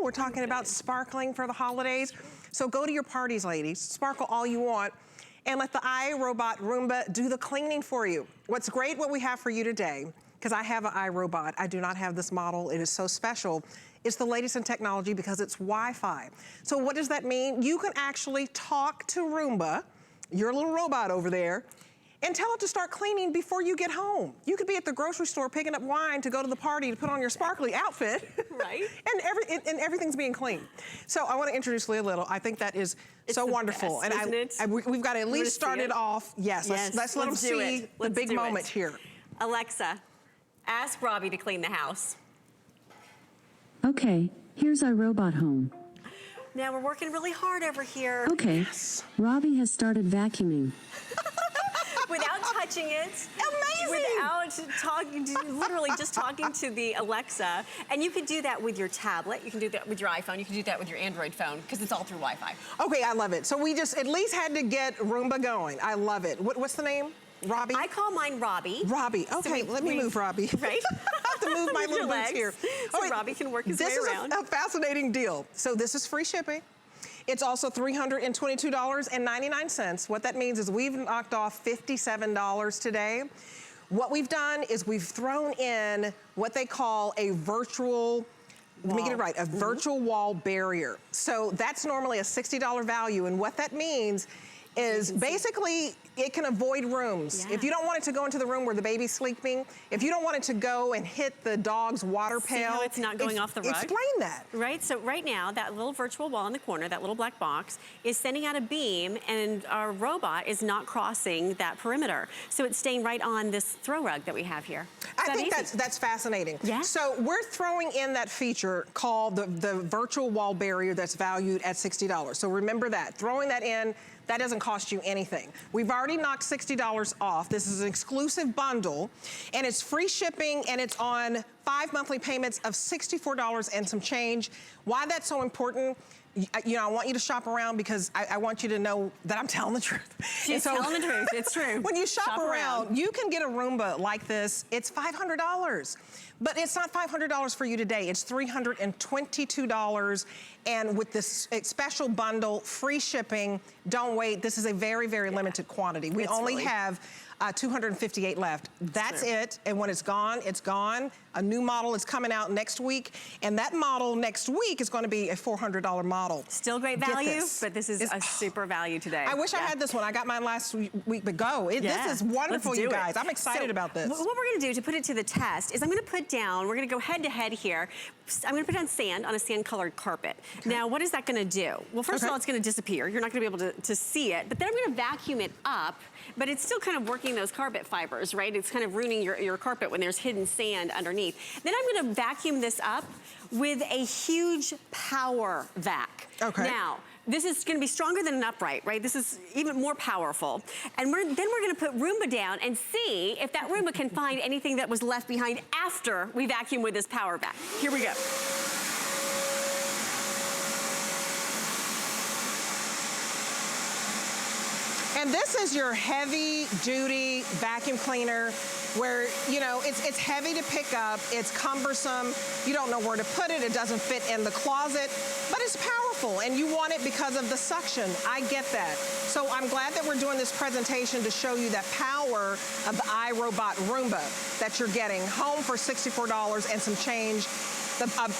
We're talking about sparkling for the holidays. So go to your parties, ladies. Sparkle all you want. And let the iRobot Roomba do the cleaning for you. What's great, what we have for you today, because I have an iRobot. I do not have this model. It is so special. It's the latest in technology because it's Wi-Fi. So what does that mean? You can actually talk to Roomba, your little robot over there, and tell it to start cleaning before you get home. You could be at the grocery store picking up wine to go to the party to put on your sparkly outfit. Right. and everything's being cleaned. So I want to introduce Leah Little. I think that is so wonderful. Best, isn't it? We've got to at least start it off. Yes, let's let them see the big moment here. Alexa, ask Robbie to clean the house. Okay, here's iRobot home. Now we're working really hard over here. Okay, yes. Robbie has started vacuuming. Without touching it. Amazing! Without talking to, literally just talking to the Alexa. And you can do that with your tablet. You can do that with your iPhone. You can do that with your Android phone because it's all through Wi-Fi. Okay, I love it. So we just at least had to get Roomba going. I love it. What's the name? Robbie? I call mine Robbie. Robbie. Okay, let me move Robbie. Right? I have to move my little boots here. So Robbie can work his way around. This is a fascinating deal. So this is free shipping. It's also $322.99. What that means is we've knocked off $57 today. What we've done is we've thrown in what they call a virtual, let me get it right, a virtual wall barrier. So that's normally a $60 value, and what that means is basically it can avoid rooms. Yeah. If you don't want it to go into the room where the baby's sleeping, if you don't want it to go and hit the dog's water pail. See how it's not going off the rug? Explain that. Right, so right now, that little virtual wall in the corner, that little black box, is sending out a beam, and our robot is not crossing that perimeter. So it's staying right on this throw rug that we have here. I think that's fascinating. Yeah. So we're throwing in that feature called the virtual wall barrier that's valued at $60. So remember that, throwing that in, that doesn't cost you anything. We've already knocked $60 off. This is an exclusive bundle, and it's free shipping, and it's on 5 monthly payments of $64 and some change. Why that's so important, you know, I want you to shop around because I want you to know that I'm telling the truth. She's telling the truth, it's true. When you shop around, you can get a Roomba like this. It's $500. But it's not $500 for you today. It's $322. And with this special bundle, free shipping, don't wait. This is a very, very limited quantity. We only have 258 left. That's it. And when it's gone, it's gone. A new model is coming out next week. And that model next week is going to be a $400 model. Still great value, but this is a super value today. I wish I had this one. I got mine last week, but go. This is wonderful, you guys. I'm excited about this. What we're going to do to put it to the test is I'm going to put down, we're going to go head to head here. I'm going to put down sand on a sand-colored carpet. Okay. Now, what is that going to do? Well, first of all, it's going to disappear. You're not going to be able to see it. But then I'm going to vacuum it up, but it's still kind of working those carpet fibers, right? It's kind of ruining your carpet when there's hidden sand underneath. Then I'm going to vacuum this up with a huge power vac. Okay. Now, this is going to be stronger than an upright, right? This is even more powerful. And then we're going to put Roomba down and see if that Roomba can find anything that was left behind after we vacuum with this power vac. Here we go. And this is your heavy-duty vacuum cleaner where, you know, it's heavy to pick up, it's cumbersome, you don't know where to put it, it doesn't fit in the closet, but it's powerful, and you want it because of the suction. I get that. So I'm glad that we're doing this presentation to show you that power of the iRobot Roomba that you're getting home for $64 and some change.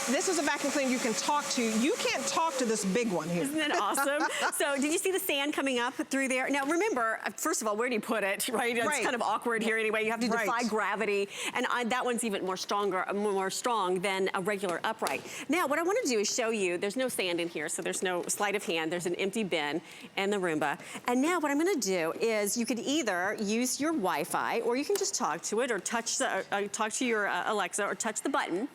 This is a vacuum cleaner you can talk to. You can't talk to this big one here. Isn't that awesome? So did you see the sand coming up through there? Now remember, first of all, where do you put it, right? It's kind of awkward here anyway. You have to defy gravity. And that one's even more strong than a regular upright. Now what I want to do is show you, there's no sand in here, so there's no sleight of hand. There's an empty bin and the Roomba. And now what I'm going to do is you could either use your Wi-Fi, or you can just talk to it, or touch talk to your Alexa, or touch the button.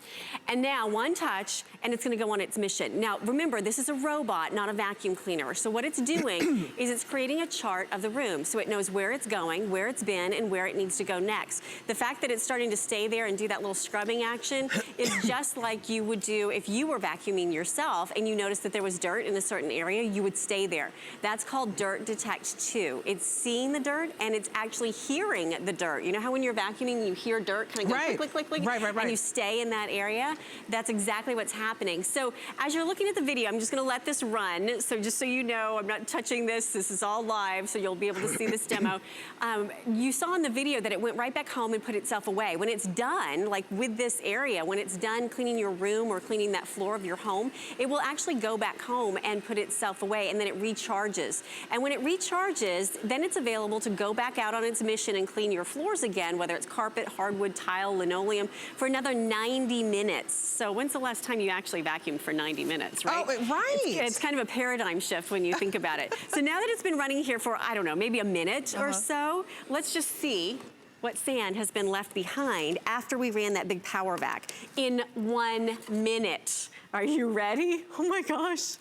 And now one touch, and it's going to go on its mission. Now remember, this is a robot, not a vacuum cleaner. So what it's doing is it's creating a chart of the room, so it knows where it's going, where it's been, and where it needs to go next. The fact that it's starting to stay there and do that little scrubbing action is just like you would do if you were vacuuming yourself and you noticed that there was dirt in a certain area, you would stay there. That's called Dirt Detect 2. It's seeing the dirt, and it's actually hearing the dirt. You know how when you're vacuuming, you hear dirt kind of go click, click, click, click, and you stay in that area? That's exactly what's happening. So as you're looking at the video, I'm just gonna let this run. So just so you know, I'm not touching this. This is all live, so you'll be able to see this demo. You saw in the video that it went right back home and put itself away. When it's done, like with this area, when it's done cleaning your room or cleaning that floor of your home, it will actually go back home and put itself away, and then it recharges. And when it recharges, then it's available to go back out on its mission and clean your floors again, whether it's carpet, hardwood, tile, linoleum, for another 90 minutes. So when's the last time you actually vacuumed for 90 minutes, right? Oh, right. It's kind of a paradigm shift when you think about it. So now that it's been running here for, I don't know, maybe a minute or so, let's just see what sand has been left behind after we ran that big power vac in 1 minute. Are you ready? Oh my gosh.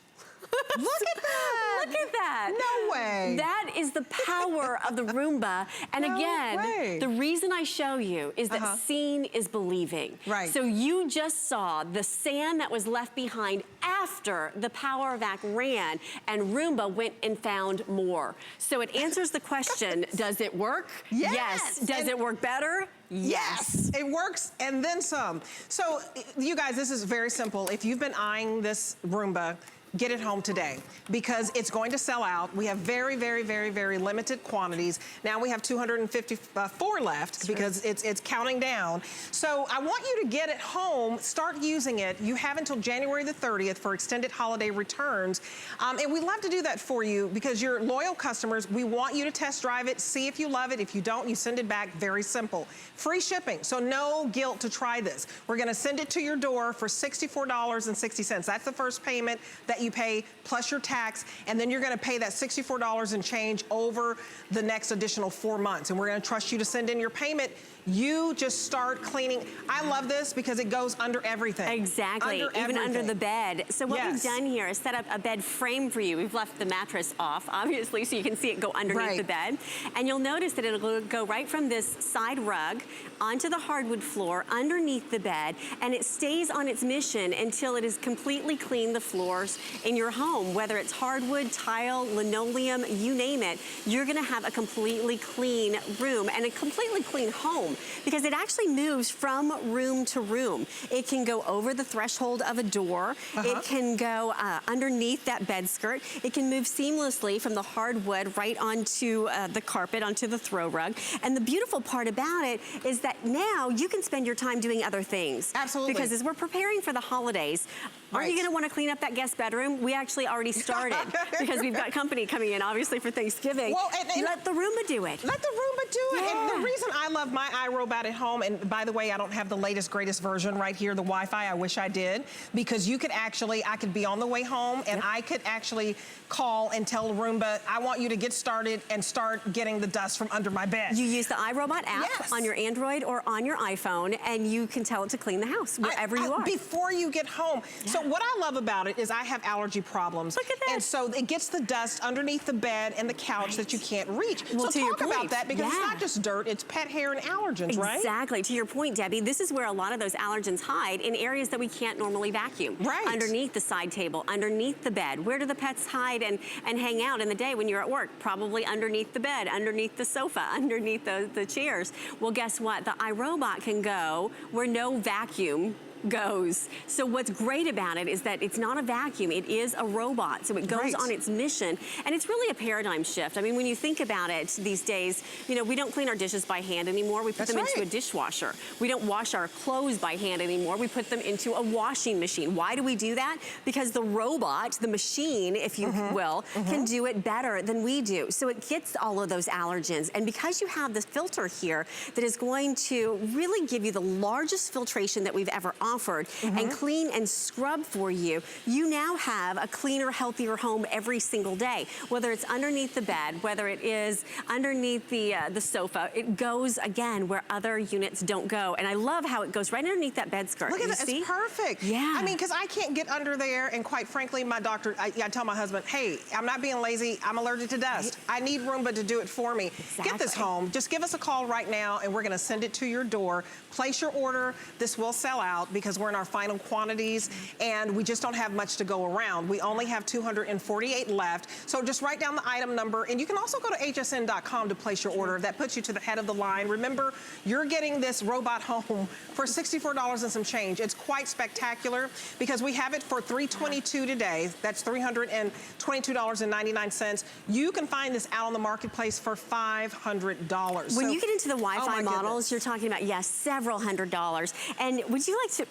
Look at that! Look at that! No way! That is the power of the Roomba. And no again, way. The reason I show you is that seeing is believing. Right. So you just saw the sand that was left behind after the power vac ran, and Roomba went and found more. So it answers the question, does it work? Yes! Does it work better? Yes, it works and then some. So you guys, this is very simple. If you've been eyeing this Roomba, get it home today because it's going to sell out. We have very, very, very, very limited quantities. Now we have 254 left because it's counting down. So I want you to get it home, start using it. You have until January the 30th for extended holiday returns. And we love to do that for you because you're loyal customers. We want you to test drive it, see if you love it. If you don't, you send it back. Very simple. Free shipping, so no guilt to try this. We're gonna send it to your door for $64.60. That's the first payment that you pay plus your tax, and then you're gonna pay that $64 and change over the next additional 4 months. And we're gonna trust you to send in your payment. You just start cleaning. I love this because it goes under everything. Exactly, even under the bed. So what we've done here is set up a bed frame for you. We've left the mattress off, obviously, so you can see it go underneath the bed. And you'll notice that it'll go right from this side rug onto the hardwood floor, underneath the bed, and it stays on its mission until it has completely cleaned the floors in your home. Whether it's hardwood, tile, linoleum, you name it, you're gonna have a completely clean room and a completely clean home, because it actually moves from room to room. It can go over the threshold of a door. It can go underneath that bed skirt. It can move seamlessly from the hardwood right onto the carpet, onto the throw rug. And the beautiful part about it is that now you can spend your time doing other things. Absolutely. Because as we're preparing for the holidays, aren't you gonna wanna clean up that guest bedroom? We actually already started because we've got company coming in, obviously, for Thanksgiving. Well, and let the Roomba do it. Let the Roomba do it. And the reason I love my iRobot at home, and by the way, I don't have the latest, greatest version right here, the Wi-Fi, I wish I did, because you could actually, I could be on the way home and I could actually call and tell Roomba, I want you to get started and start getting the dust from under my bed. You use the iRobot app on your Android or on your iPhone, and you can tell it to clean the house wherever you are. Before you get home. So what I love about it is I have allergy problems. Look at that. And so it gets the dust underneath the bed and the couch that you can't reach. Well, so to talk your about point, that, because it's not just dirt, it's pet hair and allergens, right? Exactly. To your point, Debbie, this is where a lot of those allergens hide, in areas that we can't normally vacuum. Right. Underneath the side table, underneath the bed. Where do the pets hide and hang out in the day when you're at work? Probably underneath the bed, underneath the sofa, underneath the chairs. Well, guess what? The iRobot can go where no vacuum goes. So what's great about it is that it's not a vacuum, it is a robot. So it goes on its mission, and it's really a paradigm shift. I mean, when you think about it these days, you know, we don't clean our dishes by hand anymore. We put them into a dishwasher. We don't wash our clothes by hand anymore. We put them into a washing machine. Why do we do that? Because the robot, the machine, if you will, can do it better than we do. So it gets all of those allergens. And because you have this filter here that is going to really give you the largest filtration that we've ever offered and clean and scrub for you, you now have a cleaner, healthier home every single day. Whether it's underneath the bed, whether it is underneath the sofa, it goes, again, where other units don't go. And I love how it goes right underneath that bed skirt. Look at that, it's perfect. Yeah. I mean, because I can't get under there, and quite frankly, my doctor, I tell my husband, hey, I'm not being lazy, I'm allergic to dust. I need Roomba to do it for me. Get this home, just give us a call right now, and we're gonna send it to your door. Place your order, this will sell out, because we're in our final quantities and we just don't have much to go around. We only have 248 left. So just write down the item number, and you can also go to hsn.com to place your order. That puts you to the head of the line. Remember, you're getting this robot home for $64 and some change. It's quite spectacular because we have it for $322 today. That's $322.99. You can find this out on the marketplace for $500. When you get into the Wi-Fi models, you're talking about, yes, several $100s. And would you like to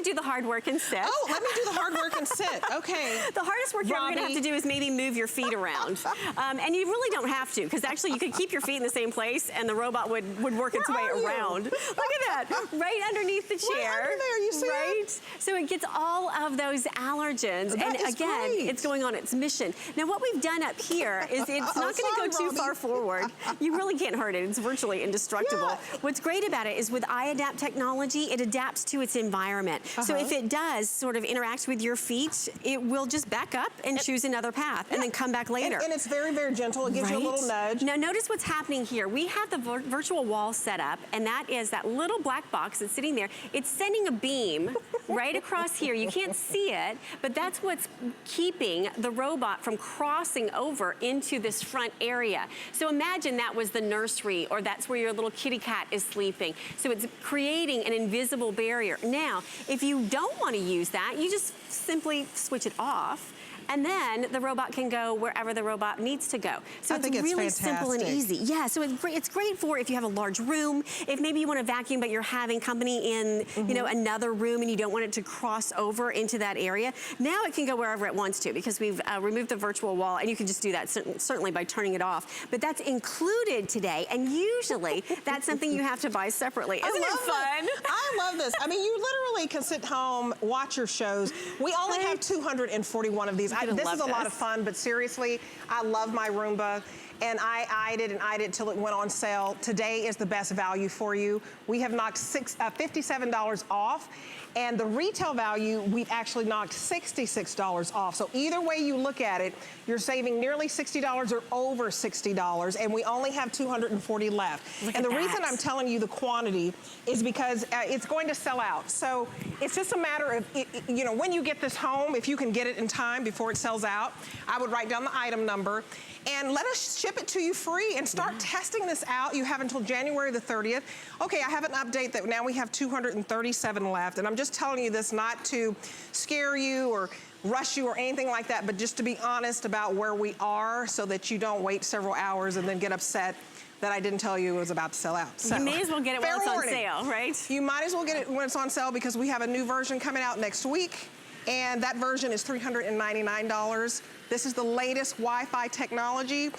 do the hard work and sit? Oh, let me do the hard work and sit. Okay. The hardest work you're ever going to have to do is maybe move your feet around. And you really don't have to, because actually you could keep your feet in the same place and the robot would work its way around. Look at that, right underneath the chair. Right under there, you see right? So it gets all of those allergens. That and again, it's going on its mission. Now what we've done up here is it's not going to go too far forward. You really can't hurt it. It's virtually indestructible. Yeah. What's great about it is with iAdapt technology, it adapts to its environment. So if it does sort of interact with your feet, it will just back up and choose another path and then come back later. And it's very, very gentle. It gives you a little nudge. Now notice what's happening here. We have the virtual wall set up, and that is that little black box that's sitting there. It's sending a beam right across here. You can't see it, but that's what's keeping the robot from crossing over into this front area. So imagine that was the nursery, or that's where your little kitty cat is sleeping. So it's creating an invisible barrier. Now, if you don't want to use that, you just simply switch it off, and then the robot can go wherever the robot needs to go. So it's really simple and easy. Yeah, so it's great for if you have a large room, if maybe you want to vacuum but you're having company in you know, another room and you don't want it to cross over into that area. Now it can go wherever it wants to because we've removed the virtual wall, and you can just do that certainly by turning it off. But that's included today, and usually that's something you have to buy separately. Isn't it fun? I love this. I mean, you literally can sit home, watch your shows. We only have 241 of these. This is a lot of fun, but seriously, I love my Roomba, and I eyed it till it went on sale. Today is the best value for you. We have knocked $57 off, and the retail value, we've actually knocked $66 off. So either way you look at it, you're saving nearly $60 or over $60, and we only have 240 left. And the reason I'm telling you the quantity is because it's going to sell out. So it's just a matter of, you know, when you get this home, if you can get it in time before it sells out, I would write down the item number and let us ship it to you free and start testing this out. You have until January the 30th. Okay, I have an update that now we have 237 left, and I'm just telling you this not to scare you or rush you or anything like that, but just to be honest about where we are so that you don't wait several hours and then get upset that I didn't tell you it was about to sell out. So, you may as well get it when it's on sale, right? You might as well get it when it's on sale because we have a new version coming out next week, and that version is $399. This is the latest Wi-Fi technology.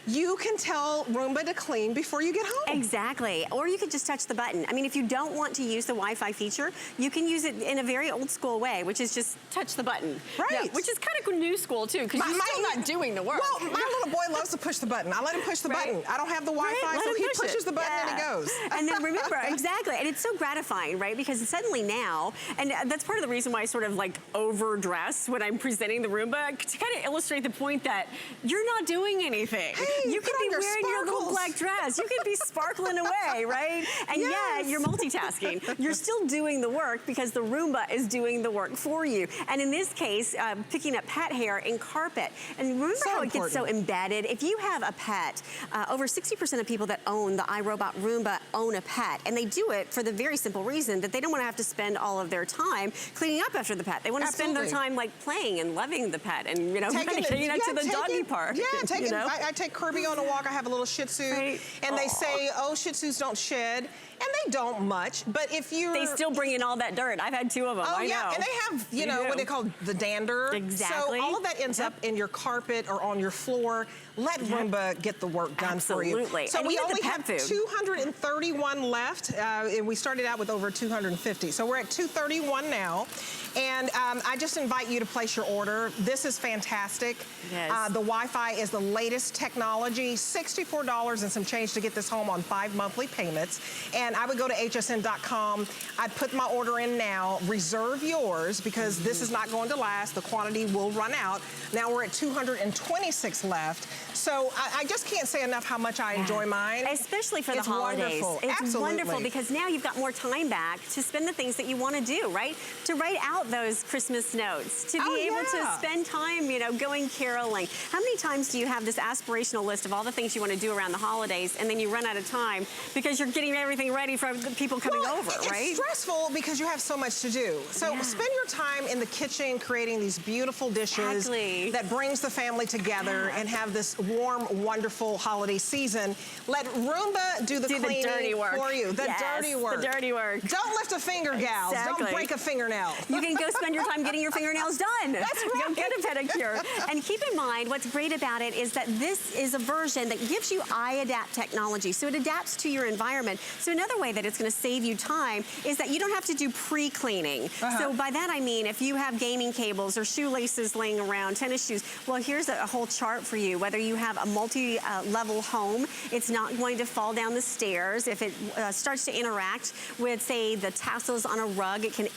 You can tell Roomba to clean before you get home. Exactly, or you could just touch the button. I mean, if you don't want to use the Wi-Fi feature, you can use it in a very old school way, which is just touch the button. Right. Yeah, which is kind of new school too, because you're still not doing the work. Well, my little boy loves to push the button. I let him push the button. I don't have the Wi-Fi, so he pushes the button and it goes. And then remember, exactly, and it's so gratifying, right? Because suddenly now, and that's part of the reason why I sort of like overdress when I'm presenting the Roomba, to kind of illustrate the point that you're not doing anything. Hey, you could be wearing your little black dress. You could be sparkling away, right? And yet you're multitasking. You're still doing the work because the Roomba is doing the work for you. And in this case, picking up pet hair in carpet. And remember how it gets so embedded? If you have a pet, over 60% of people that own the iRobot Roomba own a pet. And they do it for the very simple reason that they don't want to have to spend all of their time cleaning up after the pet. They want to spend their time like playing and loving the pet and, you know, getting out to the doggy park. Yeah, I take Kirby on a walk. I have a little Shih Tzu, and they say, oh, Shih Tzus don't shed, and they don't much, but if you're... They still bring in all that dirt. I've had 2 of them, I know. And they have, you know, what they call the dander. Exactly. So all of that ends up in your carpet or on your floor. Let Roomba get the work done for you. So we only have 231 left, and we started out with over 250. So we're at 231 now, and I just invite you to place your order. This is fantastic. Yes. The Wi-Fi is the latest technology. technology, $64 and some change to get this home on 5 monthly payments. And I would go to hsn.com. I'd put my order in now, reserve yours, because this is not going to last. The quantity will run out. Now we're at 226 left. So I just can't say enough how much I enjoy mine. Especially for the holidays. Wonderful. It's Absolutely wonderful because now you've got more time back to spend the things that you want to do, right? To write out those Christmas notes, to be able to spend time, you know, going caroling. How many times do you have this aspirational list of all the things you want to do around the holidays, and then you run out of time because you're getting everything ready for the people coming over, right? It's stressful because you have so much to do. So spend your time in the kitchen creating these beautiful dishes that brings the family together and have this warm, wonderful holiday season. Let Roomba do the cleaning dirty work for you. The dirty work. The dirty work. Don't lift a finger, gals. Don't break a fingernail. You can go spend your time getting your fingernails done. That's right. Go get a pedicure. And keep in mind, what's great about it is that this is a version that gives you iAdapt technology. So it adapts to your environment. So another way that it's going to save you time is that you don't have to do pre-cleaning. So by that I mean, if you have gaming cables or shoelaces laying around, tennis shoes, well, here's a whole chart for you. Whether you have a multi-level home, it's not going to fall down the stairs. If it starts to interact with, say, the tassels on a rug, it can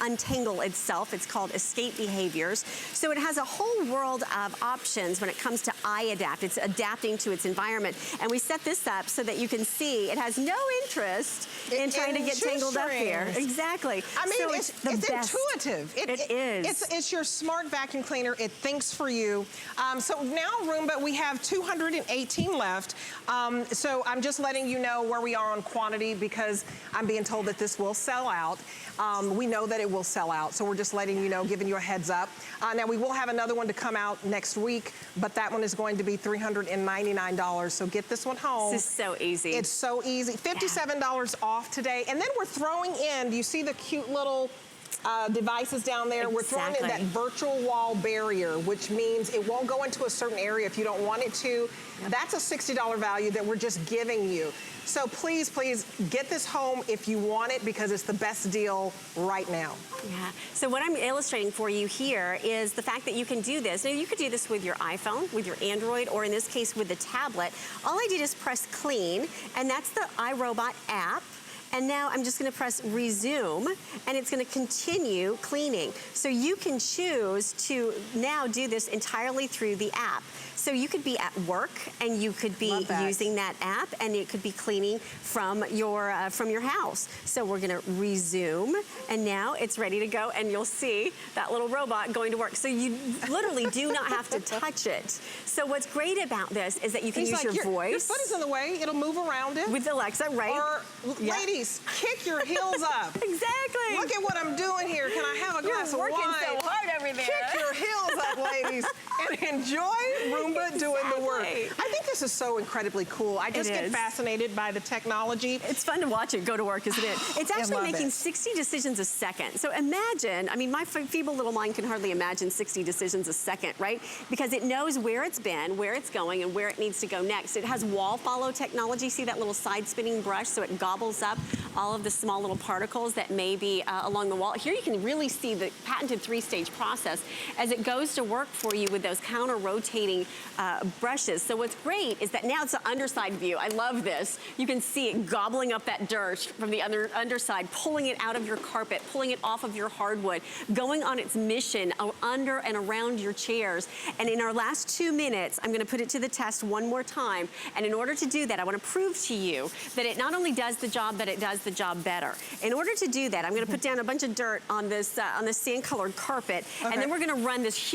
untangle itself. It's called escape behaviors. So it has a whole world of options when it comes to iAdapt. It's adapting to its environment. And we set this up so that you can see it has no interest in trying to get tangled up here. Exactly. I mean, so it's intuitive. It is. It's your smart vacuum cleaner. It thinks for you. So now, Roomba, we have 218 left. So I'm just letting you know where we are on quantity because I'm being told that this will sell out. We know that it will sell out, so we're just letting you know, giving you a heads up. Now, we will have another one to come out next week, but that one is going to be $399, so get this one home. This is so easy. It's so easy. $57 off today, and then we're throwing in, do you see the cute little devices down there? We're throwing in that virtual wall barrier, which means it won't go into a certain area if you don't want it to. That's a $60 value that we're just giving you. So please, please get this home if you want it because it's the best deal right now. Yeah. So what I'm illustrating for you here is the fact that you can do this. Now, you could do this with your iPhone, with your Android, or in this case with the tablet. All I did is press clean, and that's the iRobot app. And now I'm just gonna press resume, and it's gonna continue cleaning. So you can choose to now do this entirely through the app. So you could be at work, and you could be using that app, and it could be cleaning from your house. So we're gonna resume, and now it's ready to go, and you'll see that little robot going to work. So you literally do not have to touch it. So what's great about this is that you can use your voice. Your foot is in the way, it'll move around it. With Alexa, right? Or, ladies, kick your heels up. Exactly. Look at what I'm doing here. Can I have a glass of wine? You're working so hard over there. Kick your heels up, ladies, and enjoy Roomba doing the work. I think this is so incredibly cool. I just get fascinated by the technology. It's fun to watch it go to work, isn't it? It's actually making 60 decisions a second. So imagine, I mean, my feeble little mind can hardly imagine 60 decisions a second, right? Because it knows where it's been, where it's going, and where it needs to go next. It has wall follow technology. See that little side spinning brush? So it gobbles up all of the small little particles that may be along the wall. Here you can really see the patented 3-stage process as it goes to work for you with those counter-rotating brushes. So what's great is that now it's an underside view. I love this. You can see it gobbling up that dirt from the underside, pulling it out of your carpet, pulling it off of your hardwood, going on its mission under and around your chairs. And in our last 2 minutes, I'm gonna put it to the test one more time. And in order to do that, I wanna prove to you that it not only does the job, but it does the job better. In order to do that, I'm gonna put down a bunch of dirt on this sand-colored carpet, and then we're gonna run this huge